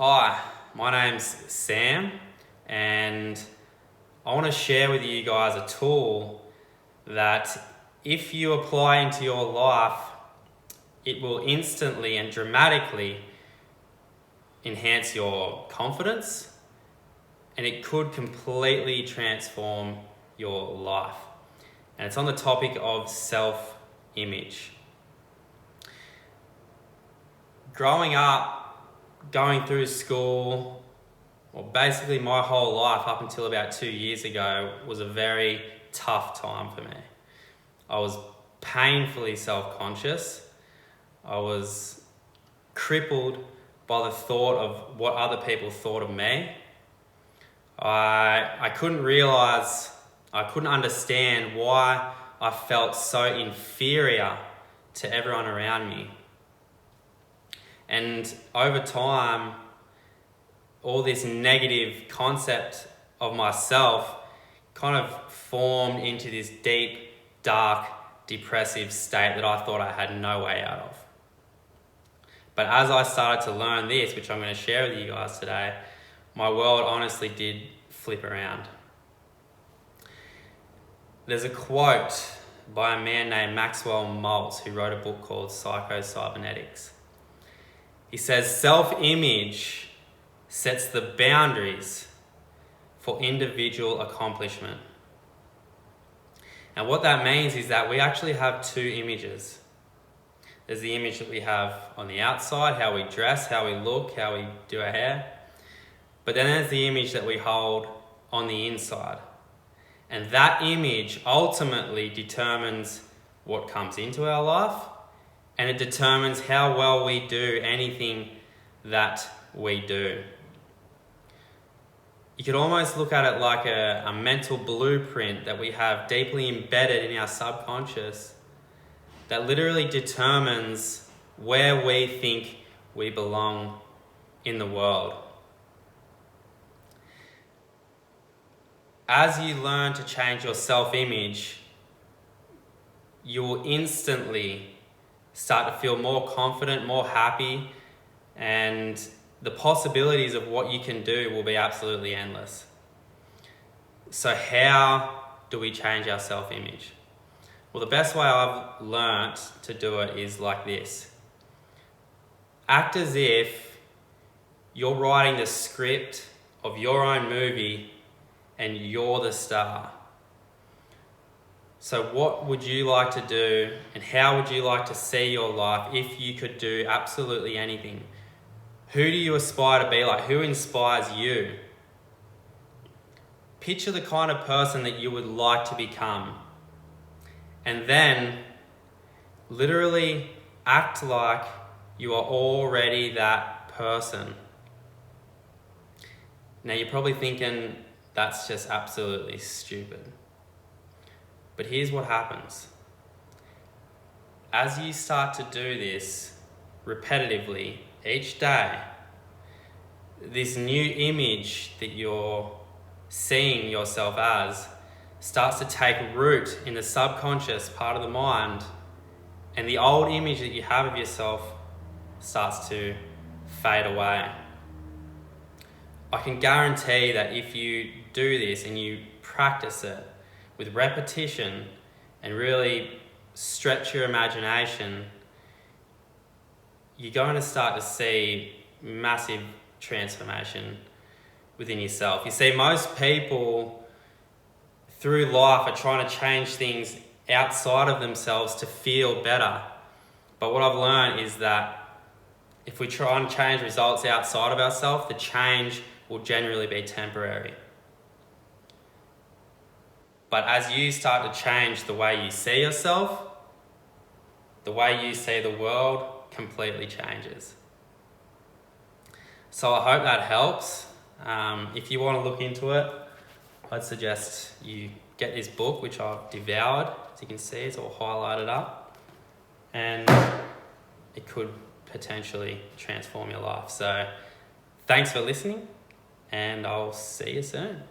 Hi, my name's Sam, and I want to share with you guys a tool that if you apply into your life, it will instantly and dramatically enhance your confidence, and it could completely transform your life. And it's on the topic of self-image. Growing up, going through school, well, basically my whole life up until about 2 years ago was a very tough time for me. I was painfully self-conscious. I was crippled by the thought of what other people thought of me. I couldn't understand why I felt so inferior to everyone around me. And over time, all this negative concept of myself kind of formed into this deep, dark, depressive state that I thought I had no way out of. But as I started to learn this, which I'm going to share with you guys today, my world honestly did flip around. There's a quote by a man named Maxwell Maltz who wrote a book called Psycho-Cybernetics. He says, self-image sets the boundaries for individual accomplishment. And what that means is that we actually have two images. There's the image that we have on the outside, how we dress, how we look, how we do our hair. But then there's the image that we hold on the inside. And that image ultimately determines what comes into our life, and it determines how well we do anything that we do. You could almost look at it like a mental blueprint that we have deeply embedded in our subconscious that literally determines where we think we belong in the world. As you learn to change your self-image, you will instantly start to feel more confident, more happy, and the possibilities of what you can do will be absolutely endless. So how do we change our self-image? Well, the best way I've learnt to do it is like this. Act as if you're writing the script of your own movie and you're the star. So what would you like to do, and how would you like to see your life if you could do absolutely anything? Who do you aspire to be like? Who inspires you? Picture the kind of person that you would like to become. And then literally act like you are already that person. Now you're probably thinking, that's just absolutely stupid. But here's what happens. As you start to do this repetitively each day, this new image that you're seeing yourself as starts to take root in the subconscious part of the mind, and the old image that you have of yourself starts to fade away. I can guarantee that if you do this and you practice it with repetition and really stretch your imagination, you're going to start to see massive transformation within yourself. You see, most people through life are trying to change things outside of themselves to feel better. But what I've learned is that if we try and change results outside of ourselves, the change will generally be temporary. But as you start to change the way you see yourself, the way you see the world completely changes. So I hope that helps. If you want to look into it, I'd suggest you get this book, which I've devoured. As you can see, it's all highlighted up. And it could potentially transform your life. So thanks for listening, and I'll see you soon.